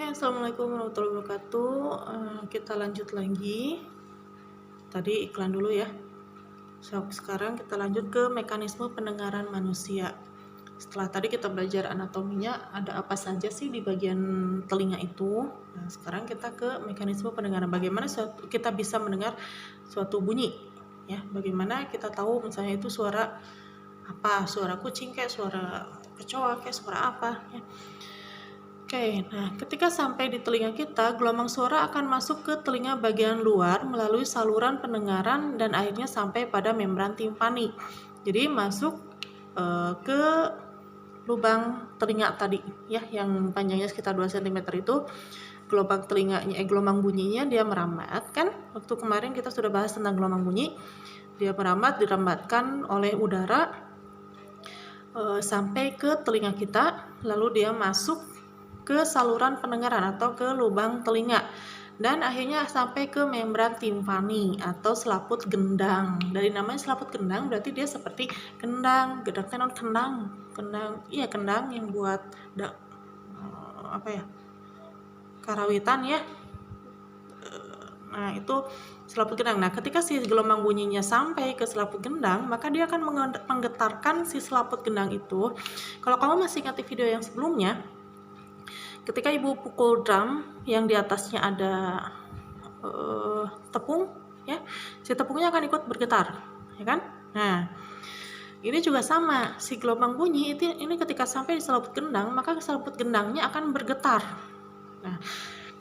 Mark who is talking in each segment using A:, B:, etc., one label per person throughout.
A: Oke, assalamualaikum warahmatullahi wabarakatuh. Kita lanjut lagi. Tadi iklan dulu ya. Sekarang kita lanjut ke mekanisme pendengaran manusia. Setelah tadi kita belajar anatominya, ada apa saja sih di bagian telinga itu. Nah, sekarang kita ke mekanisme pendengaran. Bagaimana kita bisa mendengar suatu bunyi? Ya, bagaimana kita tahu misalnya itu suara apa? Suara kucing kayak suara kecoa kayak suara apa? Ya. Oke, nah ketika sampai di telinga kita, gelombang suara akan masuk ke telinga bagian luar melalui saluran pendengaran dan akhirnya sampai pada membran timpani. Jadi masuk ke lubang telinga tadi ya, yang panjangnya sekitar 2 cm itu, gelombang telinganya, gelombang bunyinya dia merambat kan? Waktu kemarin kita sudah bahas tentang gelombang bunyi, dia merambat, dirambatkan oleh udara sampai ke telinga kita, lalu dia masuk ke saluran pendengaran atau ke lubang telinga dan akhirnya sampai ke membran timpani atau selaput gendang. Dari namanya selaput gendang berarti dia seperti kendang, gedang iya kendang yang buat karawitan ya. Nah itu selaput gendang. Nah ketika si gelombang bunyinya sampai ke selaput gendang, maka dia akan menggetarkan si selaput gendang itu. Kalau kamu masih ingat di video yang sebelumnya, ketika ibu pukul drum yang di atasnya ada tepung ya, si tepungnya akan ikut bergetar ya kan. Nah ini juga sama, si gelombang bunyi itu ini ketika sampai di selaput gendang, maka selaput gendangnya akan bergetar. Nah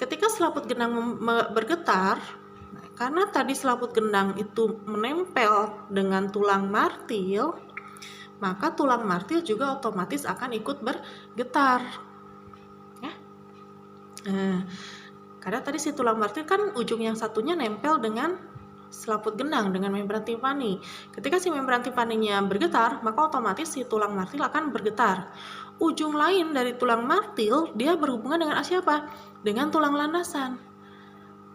A: ketika selaput gendang bergetar, karena tadi selaput gendang itu menempel dengan tulang martil, maka tulang martil juga otomatis akan ikut bergetar. Nah, karena tadi si tulang martil kan ujung yang satunya nempel dengan selaput gendang, dengan membran timpani. Ketika si membran timpaninya bergetar, maka otomatis si tulang martil akan bergetar. Ujung lain dari tulang martil dia berhubungan dengan siapa? Dengan tulang landasan.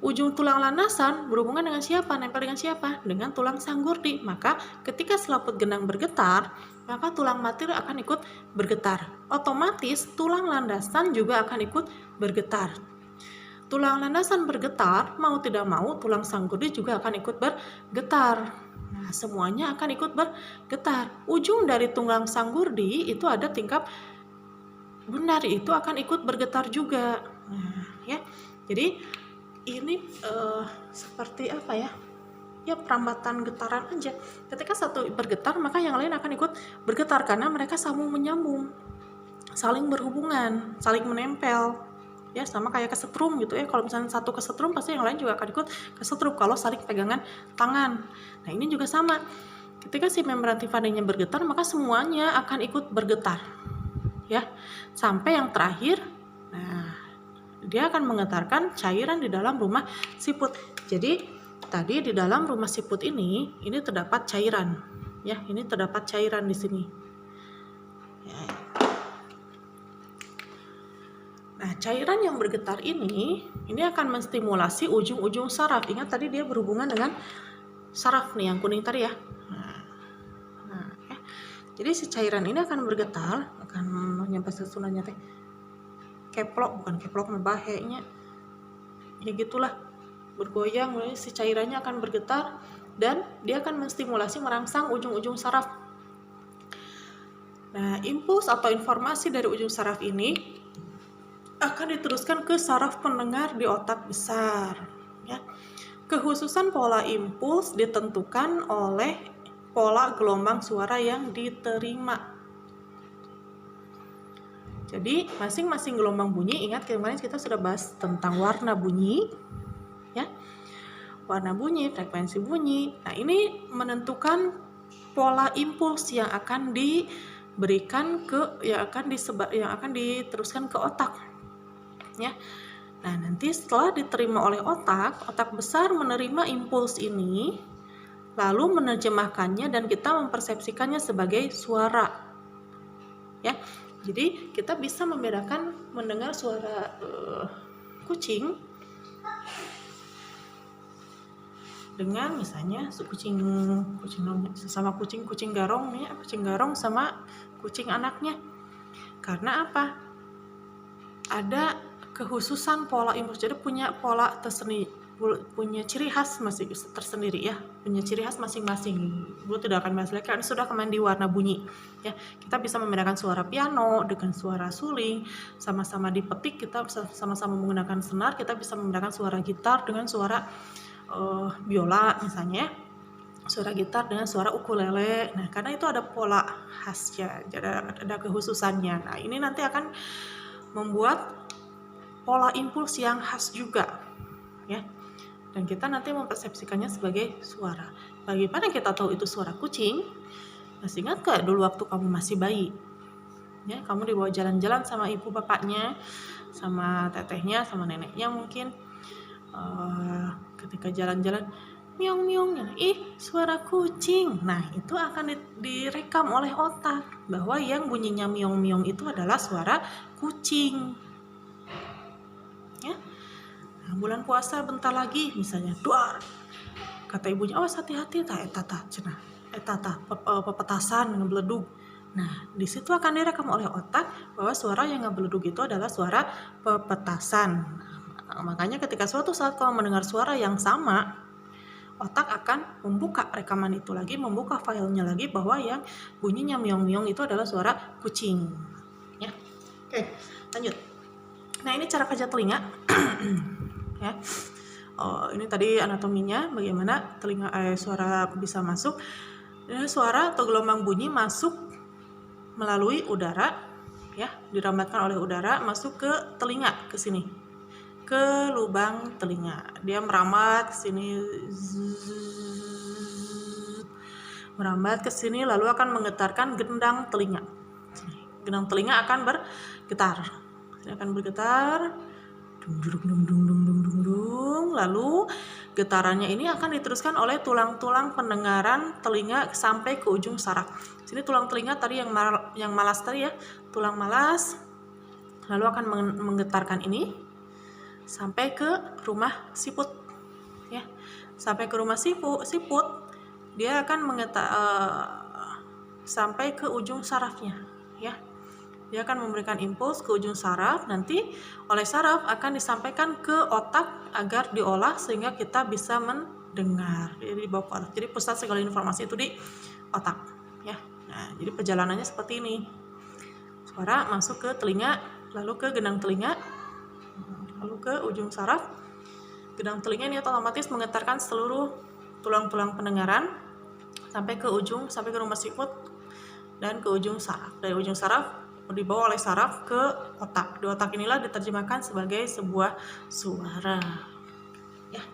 A: Ujung tulang landasan berhubungan dengan siapa? Nempel dengan siapa? Dengan tulang sanggurdi. Maka ketika selaput gendang bergetar, maka tulang martil akan ikut bergetar. Otomatis tulang landasan juga akan ikut bergetar. Tulang landasan bergetar, mau tidak mau tulang sanggurdi juga akan ikut bergetar. Nah, semuanya akan ikut bergetar. Ujung dari tulang sanggurdi itu ada tingkap benar, itu akan ikut bergetar juga. Nah, ya. Jadi ini seperti apa ya? Ya perambatan getaran aja. Ketika satu bergetar, maka yang lain akan ikut bergetar karena mereka sambung menyambung, saling berhubungan, saling menempel. Ya sama kayak kesetrum gitu ya. Kalau misalnya satu kesetrum, pasti yang lain juga akan ikut kesetrum kalau saling pegangan tangan. Nah ini juga sama. Ketika si membran timpaninya bergetar, maka semuanya akan ikut bergetar. Ya sampai yang terakhir, nah dia akan menggetarkan cairan di dalam rumah siput. Jadi tadi di dalam rumah siput ini terdapat cairan, ya. Ini terdapat cairan di sini. Ya. Nah, cairan yang bergetar ini akan menstimulasi ujung-ujung saraf. Ingat tadi dia berhubungan dengan saraf nih yang kuning tadi ya. Nah, ya. Jadi si cairan ini akan bergetar, akan nyampe susunannya teh. Bukan keplok, bahayanya. Ya gitulah. Bergoyang, si cairannya akan bergetar dan dia akan menstimulasi merangsang ujung-ujung saraf. Nah, impuls atau informasi dari ujung saraf ini akan diteruskan ke saraf pendengar di otak besar. Ya. Kekhususan pola impuls ditentukan oleh pola gelombang suara yang diterima. Jadi masing-masing gelombang bunyi, ingat kemarin kita sudah bahas tentang warna bunyi. Ya, warna bunyi, frekuensi bunyi. Nah, ini menentukan pola impuls yang akan diberikan yang akan diteruskan ke otak. Ya. Nah, nanti setelah diterima oleh otak besar menerima impuls ini, lalu menerjemahkannya dan kita mempersepsikannya sebagai suara. Ya. Jadi, kita bisa membedakan mendengar suara kucing dengan misalnya kucing garong nih, kucing garong sama kucing anaknya. Karena apa? Ada kekhususan pola impuls, jadi punya pola tersendiri, punya ciri khas masih tersendiri ya, punya ciri khas masing-masing. Ibu tidak akan bahas lagi karena sudah kemarin di warna bunyi ya. Kita bisa membedakan suara piano dengan suara suling, sama-sama dipetik kita sama-sama menggunakan senar, kita bisa membedakan suara gitar dengan suara biola misalnya, suara gitar dengan suara ukulele. Nah, karena itu ada pola khasnya, ada kekhususannya. Nah, ini nanti akan membuat pola impuls yang khas juga ya, dan kita nanti mempersepsikannya sebagai suara. Bagaimana kita tahu itu suara kucing? Masih ingat gak dulu waktu kamu masih bayi ya, kamu dibawa jalan-jalan sama ibu bapaknya, sama tetehnya, sama neneknya mungkin, ketika jalan-jalan miong miong, suara kucing. Nah, itu akan direkam oleh otak bahwa yang bunyinya miong miong itu adalah suara kucing. Bulan puasa bentar lagi misalnya, duar kata ibunya, awas hati-hati pepetasan ngebeledug. Nah, di situ akan direkam oleh otak bahwa suara yang ngebeledug itu adalah suara pepetasan. Nah, makanya ketika suatu saat kamu mendengar suara yang sama, otak akan membuka rekaman itu lagi, membuka filenya lagi bahwa yang bunyinya miong-miong itu adalah suara kucing ya. Oke, lanjut. Nah, ini cara kerja telinga ya. Ini tadi anatominya, bagaimana telinga suara bisa masuk. Suara atau gelombang bunyi masuk melalui udara ya, dirambatkan oleh udara masuk ke telinga, ke sini, ke lubang telinga. Dia merambat ke sini, merambat ke sini, lalu akan menggetarkan gendang telinga. Gendang telinga akan bergetar. Lalu getarannya ini akan diteruskan oleh tulang-tulang pendengaran telinga sampai ke ujung saraf. Sini tulang telinga tadi yang malas tadi ya, tulang malas, lalu akan menggetarkan ini sampai ke rumah siput ya. Sampai ke rumah siput dia akan sampai ke ujung sarafnya ya. Dia akan memberikan impuls ke ujung saraf, nanti oleh saraf akan disampaikan ke otak agar diolah sehingga kita bisa mendengar. Jadi dibawa ke otak. Jadi pusat segala informasi itu di otak ya. Nah, jadi perjalanannya seperti ini. Suara masuk ke telinga, lalu ke gendang telinga, lalu ke ujung saraf. Gendang telinga ini otomatis menggetarkan seluruh tulang-tulang pendengaran sampai ke rumah siput dan ke ujung saraf. Dari ujung saraf dibawa oleh saraf ke otak. Di otak inilah diterjemahkan sebagai sebuah suara. Ya.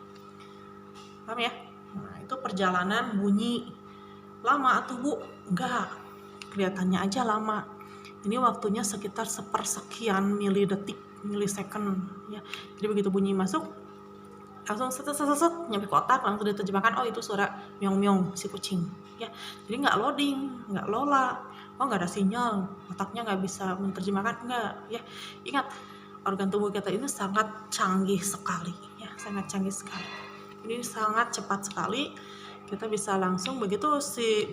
A: Paham ya? Nah, itu perjalanan bunyi. Lama atuh, Bu? Enggak. Kelihatannya aja lama. Ini waktunya sekitar sepersekian milisecond ya. Jadi begitu bunyi masuk, langsung set nyampe ke otak, langsung diterjemahkan, oh itu suara miong-miong si kucing ya. Jadi nggak loading, nggak lola, nggak ada sinyal, otaknya nggak bisa menerjemahkan, nggak ya. Ingat, organ tubuh kita ini sangat canggih sekali ya, sangat canggih sekali. Ini sangat cepat sekali, kita bisa langsung begitu si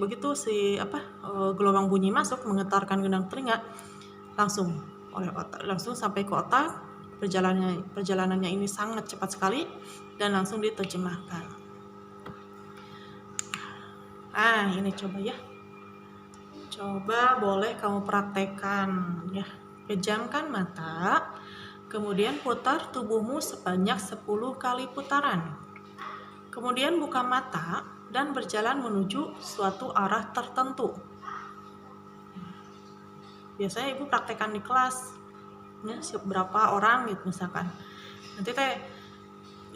A: gelombang bunyi masuk menggetarkan gendang telinga, langsung oleh otak, langsung sampai ke otak. Perjalanannya ini sangat cepat sekali dan langsung diterjemahkan. Nah, ini coba ya. Coba boleh kamu praktekkan ya. Pejamkan mata, kemudian putar tubuhmu sebanyak 10 kali putaran. Kemudian buka mata dan berjalan menuju suatu arah tertentu. Biasanya ibu praktekkan di kelas. Ya, berapa orang gitu misalkan. Nanti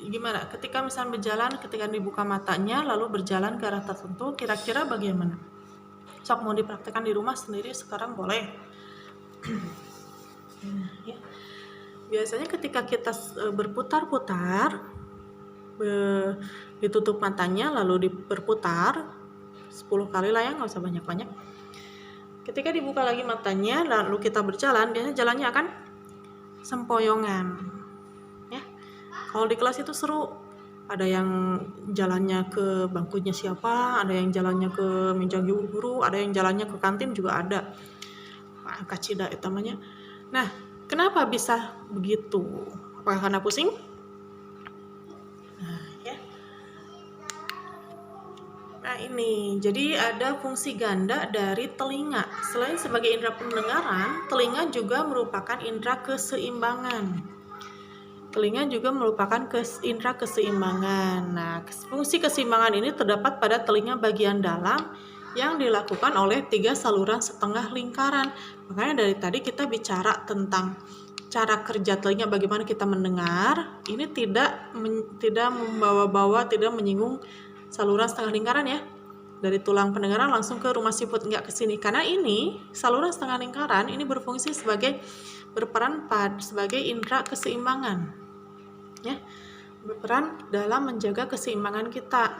A: gimana? Ketika misalnya berjalan, ketika dibuka matanya lalu berjalan ke arah tertentu, kira-kira bagaimana? Sok mau dipraktekkan di rumah sendiri sekarang boleh. Ya. Biasanya ketika kita berputar-putar, ditutup matanya lalu berputar 10 kali lah ya, nggak usah banyak-banyak. Ketika dibuka lagi matanya lalu kita berjalan, biasanya jalannya akan sempoyongan ya. Kalau di kelas itu seru, ada yang jalannya ke bangkunya siapa, ada yang jalannya ke meja guru, ada yang jalannya ke kantin juga ada. Kacida itu namanya. Nah, Kenapa bisa begitu? Apakah karena pusing? Nah, ya. Nah ini, jadi ada fungsi ganda dari telinga. Selain sebagai indera pendengaran, telinga juga merupakan indera keseimbangan. Telinga juga merupakan indera keseimbangan. Nah, fungsi keseimbangan ini terdapat pada telinga bagian dalam yang dilakukan oleh 3 saluran setengah lingkaran. Makanya dari tadi kita bicara tentang cara kerja telinga, bagaimana kita mendengar. Ini tidak membawa-bawa, tidak menyinggung saluran setengah lingkaran ya. Dari tulang pendengaran langsung ke rumah siput, enggak ke sini. Karena ini saluran setengah lingkaran ini berfungsi berperan sebagai indera keseimbangan. Ya. Berperan dalam menjaga keseimbangan kita.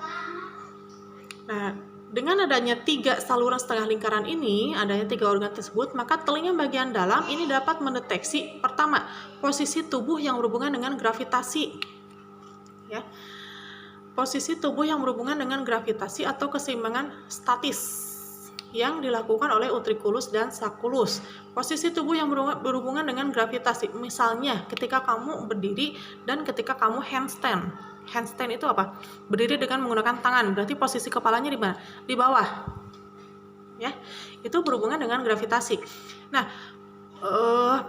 A: Nah, dengan adanya 3 saluran setengah lingkaran ini, adanya 3 organ tersebut, maka telinga bagian dalam ini dapat mendeteksi pertama, posisi tubuh yang berhubungan dengan gravitasi. Ya. Posisi tubuh yang berhubungan dengan gravitasi atau keseimbangan statis yang dilakukan oleh utriculus dan sacculus. Posisi tubuh yang berhubungan dengan gravitasi, misalnya ketika kamu berdiri dan ketika kamu handstand. Handstand itu apa? Berdiri dengan menggunakan tangan, berarti posisi kepalanya di mana? Di bawah. Ya, itu berhubungan dengan gravitasi. Nah,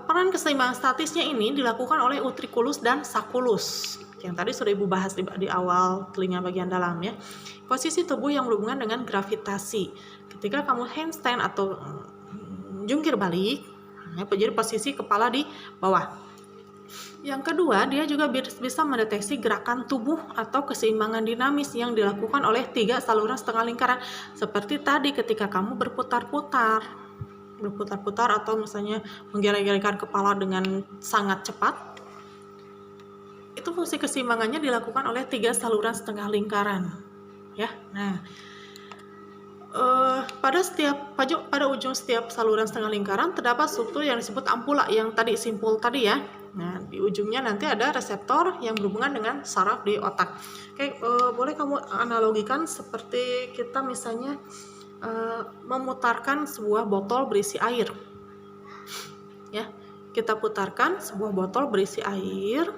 A: peran keseimbangan statisnya ini dilakukan oleh utriculus dan sacculus. Yang tadi sudah Ibu bahas di awal telinga bagian dalam ya. Posisi tubuh yang berhubungan dengan gravitasi. Ketika kamu handstand atau jungkir balik, ya, jadi posisi kepala di bawah. Yang kedua, dia juga bisa mendeteksi gerakan tubuh atau keseimbangan dinamis yang dilakukan oleh 3 saluran setengah lingkaran. Seperti tadi ketika kamu berputar-putar atau misalnya menggeleng-gelengkan kepala dengan sangat cepat, itu fungsi keseimbangannya dilakukan oleh 3 saluran setengah lingkaran. Ya, nah pada ujung setiap saluran setengah lingkaran terdapat struktur yang disebut ampula yang tadi simpul tadi ya. Nah, di ujungnya nanti ada reseptor yang berhubungan dengan saraf di otak. Oke, boleh kamu analogikan seperti kita misalnya memutarkan sebuah botol berisi air. Ya, kita putarkan sebuah botol berisi air,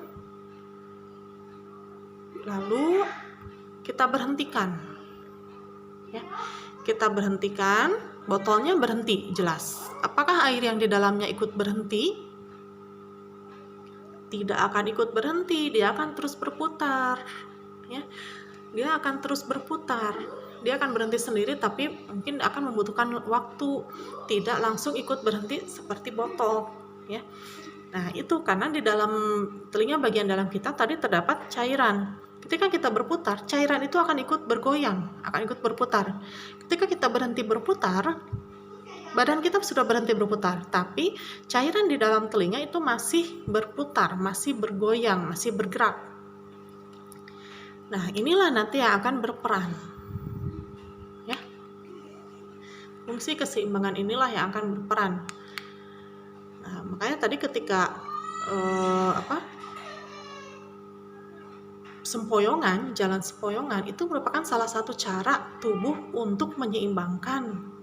A: lalu kita berhentikan. Ya, kita berhentikan, botolnya berhenti, jelas. Apakah air yang di dalamnya ikut berhenti? Tidak akan ikut berhenti, dia akan terus berputar. Ya, dia akan terus berputar. Dia akan berhenti sendiri, tapi mungkin akan membutuhkan waktu. Tidak langsung ikut berhenti seperti botol. Ya, nah itu karena di dalam telinga bagian dalam kita tadi terdapat cairan. Ketika kita berputar, cairan itu akan ikut bergoyang, akan ikut berputar. Ketika kita berhenti berputar, badan kita sudah berhenti berputar, tapi cairan di dalam telinga itu masih berputar, masih bergoyang, masih bergerak. Nah, inilah nanti yang akan berperan. Ya. Fungsi keseimbangan inilah yang akan berperan. Nah, makanya tadi ketika sempoyongan, jalan sempoyongan itu merupakan salah satu cara tubuh untuk menyeimbangkan,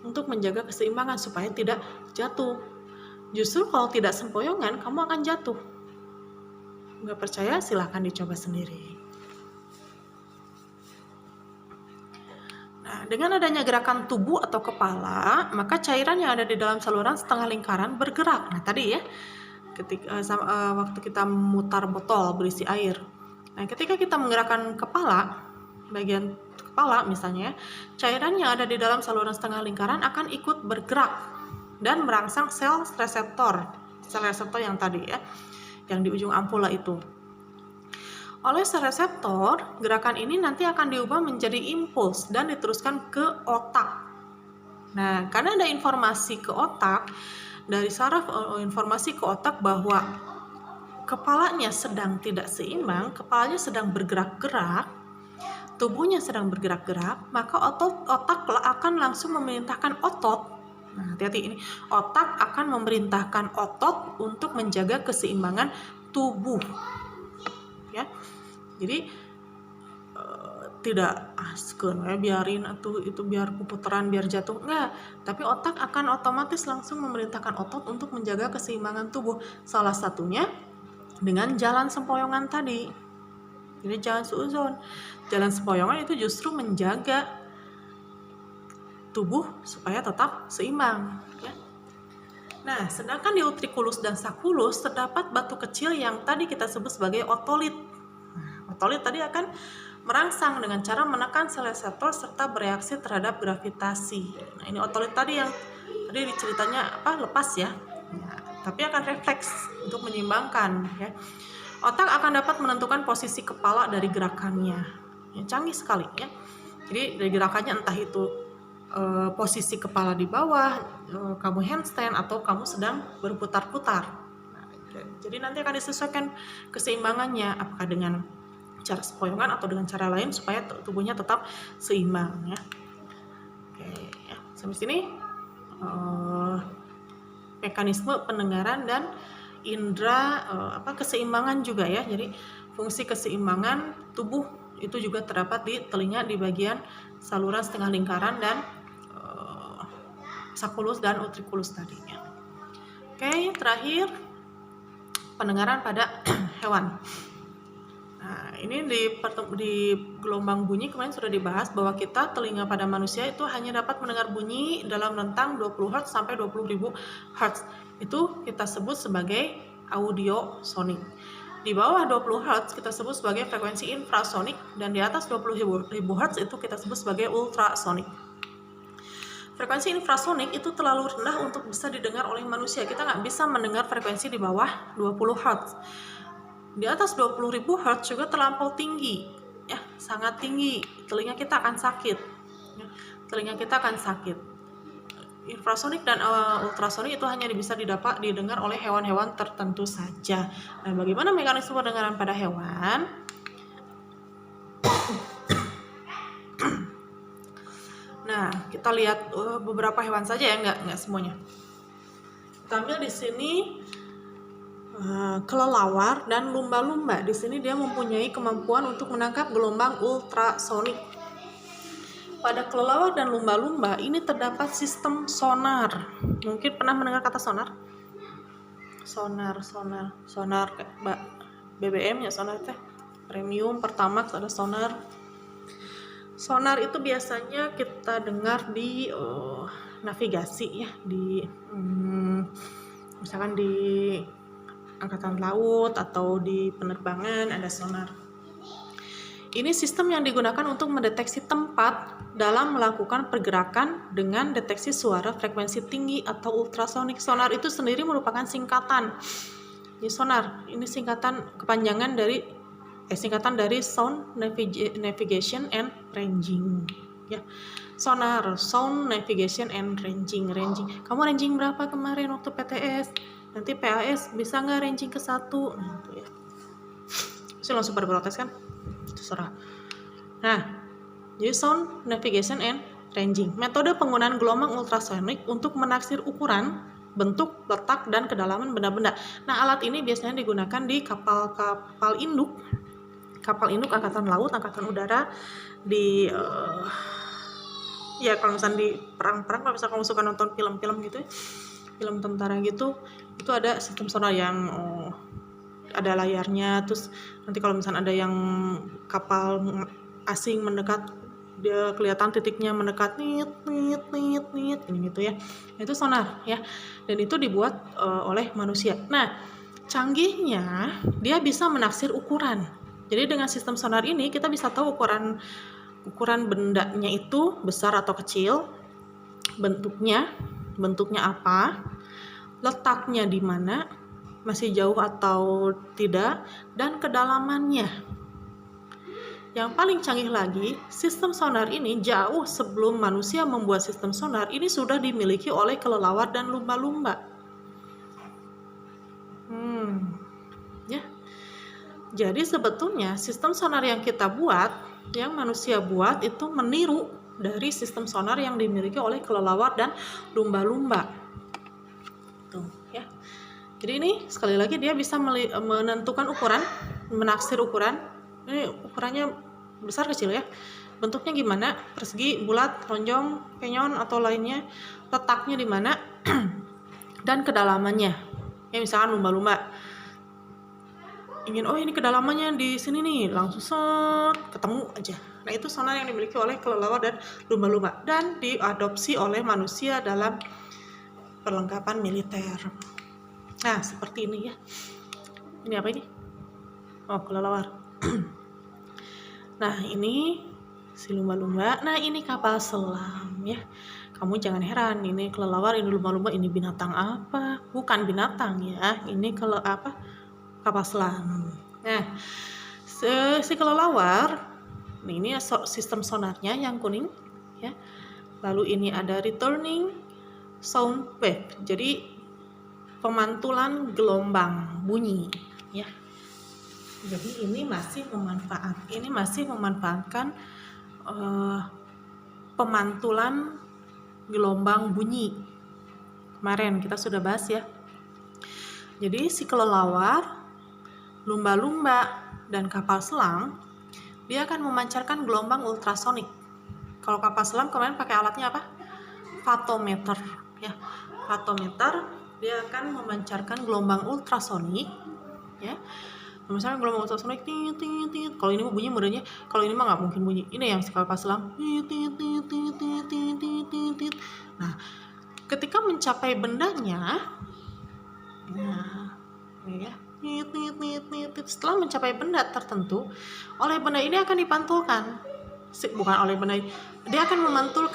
A: untuk menjaga keseimbangan supaya tidak jatuh. Justru kalau tidak sempoyongan, kamu akan jatuh. Nggak percaya? Silahkan dicoba sendiri. Nah, dengan adanya gerakan tubuh atau kepala, maka cairan yang ada di dalam saluran setengah lingkaran bergerak. Nah, tadi ya, ketika waktu kita memutar botol berisi air. Nah, ketika kita menggerakkan kepala, bagian kepala misalnya, cairan yang ada di dalam saluran setengah lingkaran akan ikut bergerak dan merangsang sel reseptor yang tadi ya, yang di ujung ampula itu. Oleh sel reseptor, gerakan ini nanti akan diubah menjadi impuls dan diteruskan ke otak. Nah, karena ada informasi ke otak, dari saraf informasi ke otak bahwa kepalanya sedang tidak seimbang, kepalanya sedang bergerak-gerak, tubuhnya sedang bergerak-gerak, maka otak akan langsung memerintahkan otot. Nah, hati-hati ini, otak akan memerintahkan otot untuk menjaga keseimbangan tubuh. Ya, jadi gaskeun ya, biarin atuh itu biar puputaran biar jatuh, enggak, tapi otak akan otomatis langsung memerintahkan otot untuk menjaga keseimbangan tubuh, salah satunya dengan jalan sempoyongan tadi. Jadi jangan suuzon, jalan sempoyongan itu justru menjaga tubuh supaya tetap seimbang ya. Nah, sedangkan di utriculus dan sacculus terdapat batu kecil yang tadi kita sebut sebagai otolit. Otolit tadi akan merangsang dengan cara menekan sel reseptor serta bereaksi terhadap gravitasi. Nah, ini otolit tadi yang tadi ceritanya lepas ya. Tapi akan refleks untuk menyeimbangkan ya. Otak akan dapat menentukan posisi kepala dari gerakannya. Ya, canggih sekali ya. Jadi dari gerakannya entah itu posisi kepala di bawah, kamu handstand atau kamu sedang berputar-putar. Nah, jadi nanti akan disesuaikan keseimbangannya apakah dengan cara sempoyongan atau dengan cara lain supaya tubuhnya tetap seimbang ya. Oke ya, sampai sini mekanisme pendengaran dan indera keseimbangan juga ya. Jadi fungsi keseimbangan tubuh itu juga terdapat di telinga di bagian saluran setengah lingkaran dan sacculus dan utriculus tadinya. Oke, terakhir pendengaran pada hewan. Nah, ini di gelombang bunyi kemarin sudah dibahas bahwa kita telinga pada manusia itu hanya dapat mendengar bunyi dalam rentang 20 Hz sampai 20.000 Hz. Itu kita sebut sebagai audiosonik. Di bawah 20 Hz kita sebut sebagai frekuensi infrasonik dan di atas 20.000 Hz itu kita sebut sebagai ultrasonik. Frekuensi infrasonik itu terlalu rendah untuk bisa didengar oleh manusia. Kita nggak bisa mendengar frekuensi di bawah 20 Hz. Di atas 20.000 Hz juga terlampau tinggi, ya, sangat tinggi. Telinga kita akan sakit. Ya, telinga kita akan sakit. Infrasonik dan ultrasonik itu hanya bisa didengar oleh hewan-hewan tertentu saja. Nah, bagaimana mekanisme pendengaran pada hewan? Nah, kita lihat beberapa hewan saja ya, nggak semuanya. Kita ambil di sini kelelawar dan lumba-lumba. Di sini dia mempunyai kemampuan untuk menangkap gelombang ultrasonik. Pada kelelawar dan lumba-lumba ini terdapat sistem sonar. Mungkin pernah mendengar kata sonar? Sonar kayak BBM ya, sonar teh. Premium, Pertamax ada sonar. Sonar itu biasanya kita dengar di navigasi ya, di misalkan di angkatan laut atau di penerbangan ada sonar. Ini sistem yang digunakan untuk mendeteksi tempat dalam melakukan pergerakan dengan deteksi suara frekuensi tinggi atau ultrasonik. Sonar itu sendiri merupakan singkatan. Jadi sonar ini kepanjangan dari Sound Navigation and Ranging. Ya. Sonar, Sound Navigation and Ranging. Kamu ranging berapa kemarin waktu PTS? Nanti PAS bisa nggak ranging ke 1? Nah, itu ya. Saya langsung pada protes kan? Terserah. Nah, jadi Sound Navigation and Ranging. Metode penggunaan gelombang ultrasonik untuk menaksir ukuran, bentuk, letak, dan kedalaman benda-benda. Nah, alat ini biasanya digunakan di kapal induk angkatan laut, angkatan udara, di ya kalau misalnya di perang-perang, kalau misalnya kamu suka nonton film-film gitu, film tentara gitu, itu ada sistem sonar yang ada layarnya. Terus nanti kalau misalnya ada yang kapal asing mendekat, dia kelihatan titiknya mendekat, nit ini gitu ya. Itu sonar ya, dan itu dibuat oleh manusia. Nah, canggihnya dia bisa menaksir ukuran. Jadi dengan sistem sonar ini kita bisa tahu ukuran bendanya itu besar atau kecil, bentuknya apa, letaknya di mana, masih jauh atau tidak, dan kedalamannya. Yang paling canggih lagi, sistem sonar ini jauh sebelum manusia membuat sistem sonar ini sudah dimiliki oleh kelelawar dan lumba-lumba. Ya. Jadi sebetulnya sistem sonar yang kita buat, yang manusia buat itu meniru dari sistem sonar yang dimiliki oleh kelelawar dan lumba-lumba. Tuh, ya. Jadi ini sekali lagi dia bisa menentukan ukuran, menaksir ukuran. Ini ukurannya besar kecil ya. bentuknya gimana, persegi, bulat, lonjong, penyon atau lainnya, letaknya di mana, dan kedalamannya. Ya misalkan lumba-lumba ingin, oh ini kedalamannya di sini nih, langsung set ketemu aja. Nah itu sonar yang dimiliki oleh kelelawar dan lumba-lumba dan diadopsi oleh manusia dalam perlengkapan militer. Nah seperti ini ya. Ini apa ini? Oh kelelawar. Nah ini si lumba-lumba. Nah ini kapal selam ya. Kamu jangan heran, ini kelelawar, ini lumba-lumba, ini binatang apa? Bukan binatang ya. Ini kapal selam. Nah, si kelelawar, ini sistem sonarnya yang kuning, ya. Lalu ini ada returning sound wave, jadi pemantulan gelombang bunyi, ya. Jadi ini masih memanfaatkan pemantulan gelombang bunyi. Kemarin kita sudah bahas ya. Jadi si kelelawar, lumba-lumba, dan kapal selam, dia akan memancarkan gelombang ultrasonik. Kalau kapal selam kemarin pakai alatnya apa? Fatometer, ya. Fatometer dia akan memancarkan gelombang ultrasonik, ya. Misalnya gelombang ultrasonik tit. Kalau ini bunyi modenya, kalau ini mah nggak mungkin bunyi. Ini yang si kapal selam tit. Nah, ketika mencapai bendanya, nah, ini ya. Setelah mencapai benda tertentu, oleh benda ini akan dipantulkan, bukan oleh benda ini, dia akan memantul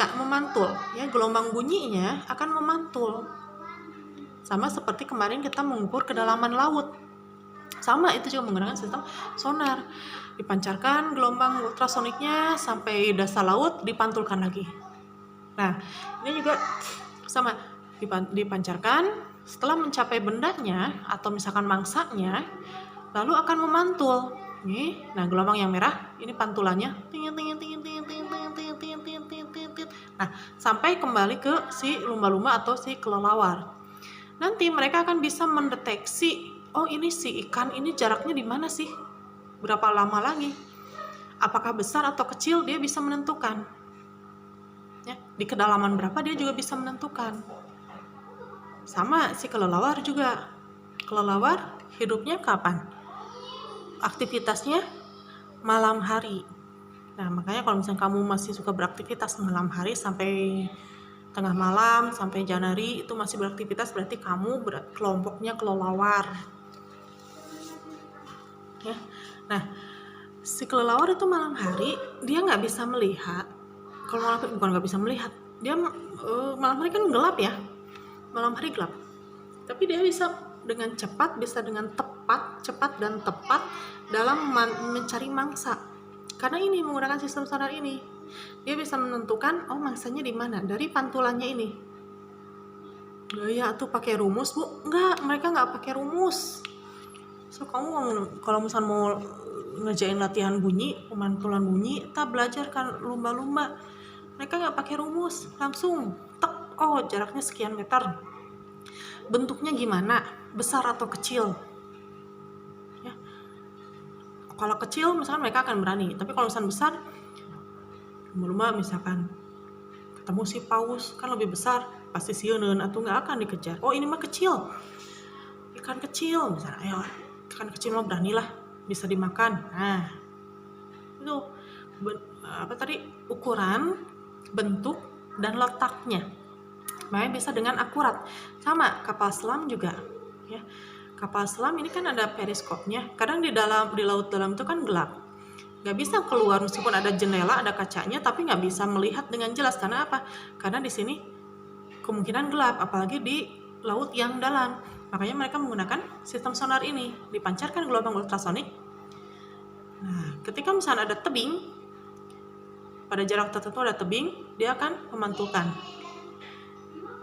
A: ya, gelombang bunyinya akan memantul, sama seperti kemarin kita mengukur kedalaman laut, sama itu juga menggunakan sistem sonar, dipancarkan gelombang ultrasoniknya sampai dasar laut, dipantulkan lagi. Nah ini juga sama, dipancarkan. Setelah mencapai bendanya atau misalkan mangsanya, lalu akan memantul. Nih, nah gelombang yang merah ini pantulannya. Nah, sampai kembali ke si lumba-lumba atau si kelelawar. Nanti mereka akan bisa mendeteksi, oh ini si ikan ini jaraknya di mana sih? Berapa lama lagi? Apakah besar atau kecil, dia bisa menentukan. Ya, di kedalaman berapa dia juga bisa menentukan. Sama si kelelawar juga. Kelelawar hidupnya kapan? Aktivitasnya malam hari. Nah, makanya kalau misalnya kamu masih suka beraktivitas malam hari sampai tengah malam, sampai Januari itu masih beraktivitas, berarti kamu kelompoknya kelelawar. Ya. Nah, si kelelawar itu malam hari dia nggak bisa melihat. Kalau malam hari bukan nggak bisa melihat, dia malam hari kan gelap ya. Malam hari gelap, tapi dia bisa dengan cepat dan tepat dalam mencari mangsa, karena ini menggunakan sistem sonar ini. Dia bisa menentukan, oh mangsanya di mana dari pantulannya ini. Ya tuh pakai rumus bu? Enggak, mereka nggak pakai rumus. So kamu kalau misalnya mau ngerjain latihan bunyi, pemantulan bunyi, kita belajar kan lumba-lumba, mereka nggak pakai rumus, langsung tek, oh jaraknya sekian meter, bentuknya gimana, besar atau kecil ya. Kalau kecil misalkan mereka akan berani, tapi kalau misalkan besar, lumba-lumba misalkan ketemu si paus kan lebih besar, pasti sieuneun atau nggak akan dikejar. Oh ini mah kecil, ikan kecil misalnya, ayo ikan kecil mah beranilah, bisa dimakan. Nah itu ukuran, bentuk, dan letaknya, makanya bisa dengan akurat. Sama kapal selam juga ya. Kapal selam ini kan ada periskopnya, kadang di laut dalam itu kan gelap, nggak bisa keluar meskipun ada jendela, ada kacanya, tapi nggak bisa melihat dengan jelas. Karena apa? Karena di sini kemungkinan gelap, apalagi di laut yang dalam. Makanya mereka menggunakan sistem sonar ini, dipancarkan gelombang ultrasonik. Nah, ketika misalnya ada tebing, pada jarak tertentu ada tebing, dia akan memantulkan.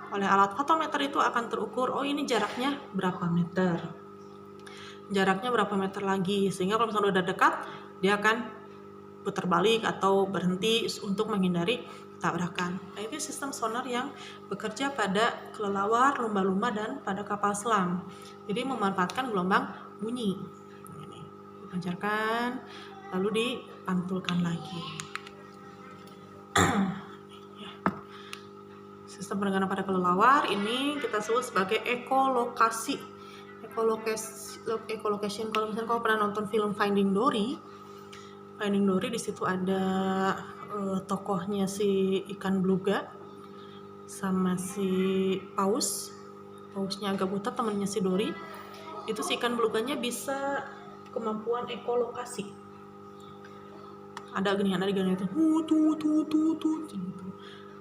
A: Oleh alat fotometer itu akan terukur, oh ini jaraknya berapa meter, jaraknya berapa meter lagi, sehingga kalau misalnya udah dekat, dia akan putar balik atau berhenti untuk menghindari tabrakan. Nah, itu sistem sonar yang bekerja pada kelelawar, lumba-lumba, dan pada kapal selam. Jadi memanfaatkan gelombang bunyi. Ini dipancarkan, lalu dipantulkan lagi. Sistem pendengaran pada kelelawar ini kita sebut sebagai ekolokasi. Echolocation. Kalau misalnya kau pernah nonton film Finding Dory di situ ada tokohnya si ikan beluga sama si pausnya agak buta, temannya si Dory. Itu si ikan beluganya bisa kemampuan ekolokasi. Ada adegan itu gitu.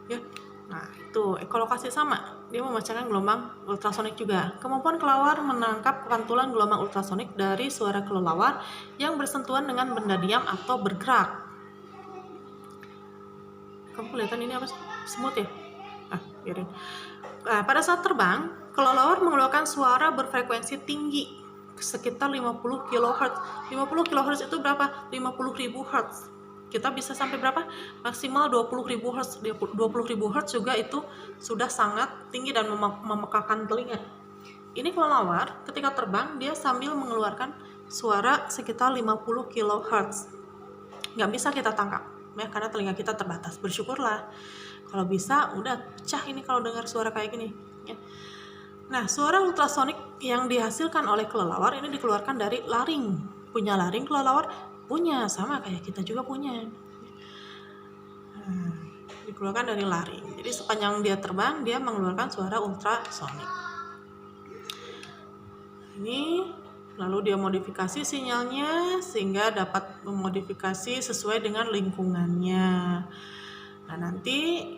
A: Ya. Nah, itu ekolokasi sama. Dia memancarkan gelombang ultrasonik juga. Kemampuan kelelawar menangkap pantulan gelombang ultrasonik dari suara kelelawar yang bersentuhan dengan benda diam atau bergerak. Kamu kelihatan ini apa sih? Semut ya? Biarin. Nah, pada saat terbang, kelelawar mengeluarkan suara berfrekuensi tinggi sekitar 50 kHz. 50 kHz itu berapa? 50.000 Hz. Kita bisa sampai berapa? Maksimal 20.000 Hz. 20.000 Hz juga itu sudah sangat tinggi dan memekakan telinga. Ini kelelawar ketika terbang dia sambil mengeluarkan suara sekitar 50 kHz. Nggak bisa kita tangkap ya karena telinga kita terbatas. Bersyukurlah. Kalau bisa udah pecah ini kalau dengar suara kayak gini ya. Nah, suara ultrasonik yang dihasilkan oleh kelelawar ini dikeluarkan dari laring. Punya laring kelelawar? Punya, sama kayak kita juga punya. Dikeluarkan dari laring. Jadi sepanjang dia terbang, dia mengeluarkan suara ultrasonik. Ini lalu dia modifikasi sinyalnya sehingga dapat memodifikasi sesuai dengan lingkungannya. Nah, nanti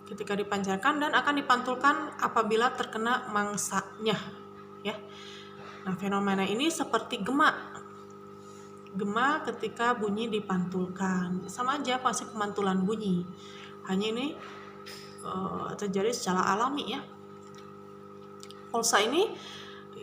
A: ketika dipancarkan dan akan dipantulkan apabila terkena mangsanya ya. Nah, fenomena ini seperti gema ketika bunyi dipantulkan, sama aja masih pemantulan bunyi, hanya ini terjadi secara alami ya. Pulsa ini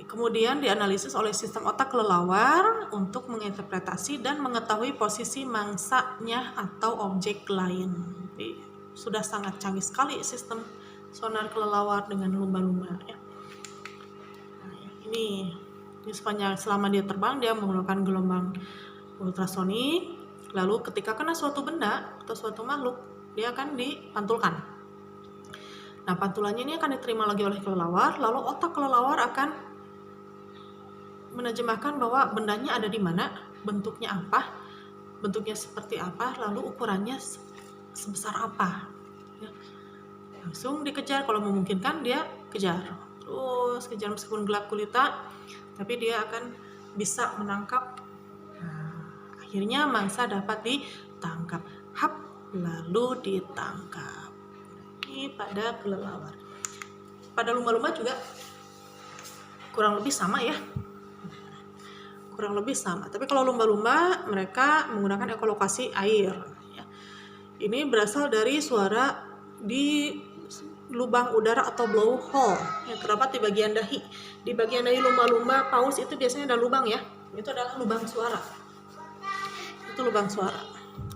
A: kemudian dianalisis oleh sistem otak kelelawar untuk menginterpretasi dan mengetahui posisi mangsanya atau objek lain. Jadi, sudah sangat canggih sekali sistem sonar kelelawar dengan lumba-lumba ya. Nah, ini selama dia terbang dia mengeluarkan gelombang ultrasonik, lalu ketika kena suatu benda atau suatu makhluk dia akan dipantulkan. Nah, pantulannya ini akan diterima lagi oleh kelelawar, lalu otak kelelawar akan menerjemahkan bahwa bendanya ada di mana, bentuknya apa, bentuknya seperti apa, lalu ukurannya sebesar apa ya. Langsung dikejar, kalau memungkinkan dia kejar, terus kejar meskipun gelap gulita, tapi dia akan bisa menangkap. Nah, akhirnya mangsa dapat ditangkap, lalu ditangkap. Ini pada kelelawar. Pada lumba-lumba juga kurang lebih sama ya, tapi kalau lumba-lumba mereka menggunakan ekolokasi air ya. Ini berasal dari suara di lubang udara atau blowhole yang terdapat di bagian dahi. Di bagian dahi lumba-lumba paus itu biasanya ada lubang ya, itu adalah lubang suara.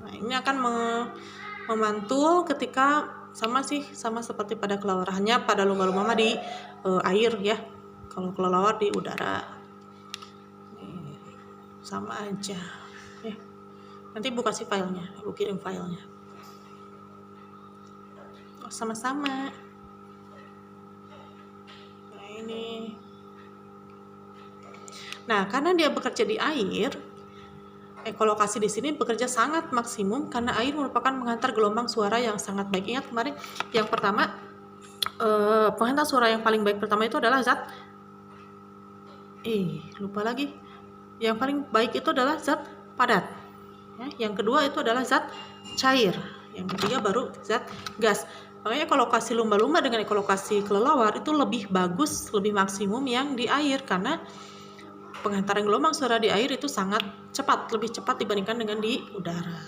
A: Nah, ini akan memantul ketika sama seperti pada kelelawar, hanya pada lumba-lumba di air ya, kalau kelelawar di udara. Sama aja ya. Nanti buka sih filenya, aku kirim filenya. Sama-sama. Nah, ini. Nah, karena dia bekerja di air, ekolokasi di sini bekerja sangat maksimum karena air merupakan penghantar gelombang suara yang sangat baik. Ingat kemarin yang pertama, penghantar suara yang paling baik pertama itu adalah zat lupa lagi. Yang paling baik itu adalah zat padat ya. Yang kedua itu adalah zat cair. Yang ketiga baru zat gas. Makanya ekolokasi lumba-lumba dengan ekolokasi kelelawar itu lebih bagus, lebih maksimum yang di air, karena penghantaran gelombang suara di air itu sangat cepat, lebih cepat dibandingkan dengan di udara.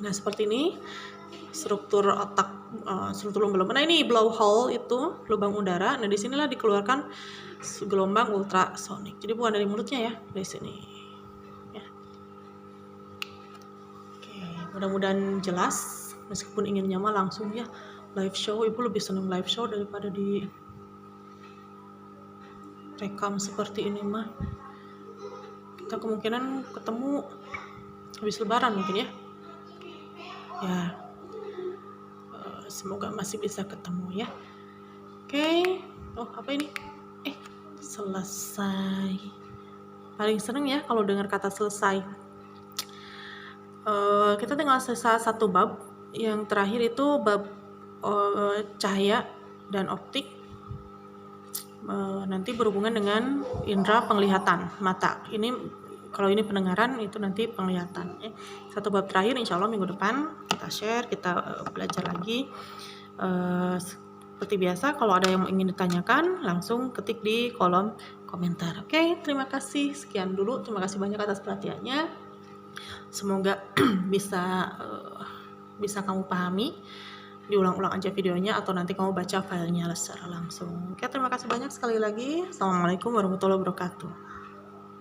A: Nah, seperti ini struktur otak struktur lumba-lumba. Nah, ini blowhole itu lubang udara. Nah, disinilah dikeluarkan gelombang ultrasonik. Jadi bukan dari mulutnya ya, dari sini. Ya. Oke, mudah-mudahan jelas. Meskipun ingin nyama langsung ya live show, ibu lebih senang live show daripada di rekam seperti ini mah. Kita kemungkinan ketemu habis lebaran mungkin ya. Ya, semoga masih bisa ketemu ya. Oke. Oh, apa ini? Selesai. Paling seneng ya kalau dengar kata selesai. Kita tinggal sisa satu bab. Yang terakhir itu bab cahaya dan optik. Nanti berhubungan dengan indera penglihatan mata. Ini kalau ini pendengaran, itu nanti penglihatan. Satu bab terakhir insya Allah minggu depan kita share, kita belajar lagi. Seperti biasa, kalau ada yang ingin ditanyakan langsung ketik di kolom komentar. Oke, terima kasih. Sekian dulu. Terima kasih banyak atas perhatiannya. Semoga bisa kamu pahami. Diulang-ulang aja videonya atau nanti kamu baca filenya secara langsung. Oke, terima kasih banyak sekali lagi. Assalamualaikum warahmatullahi wabarakatuh.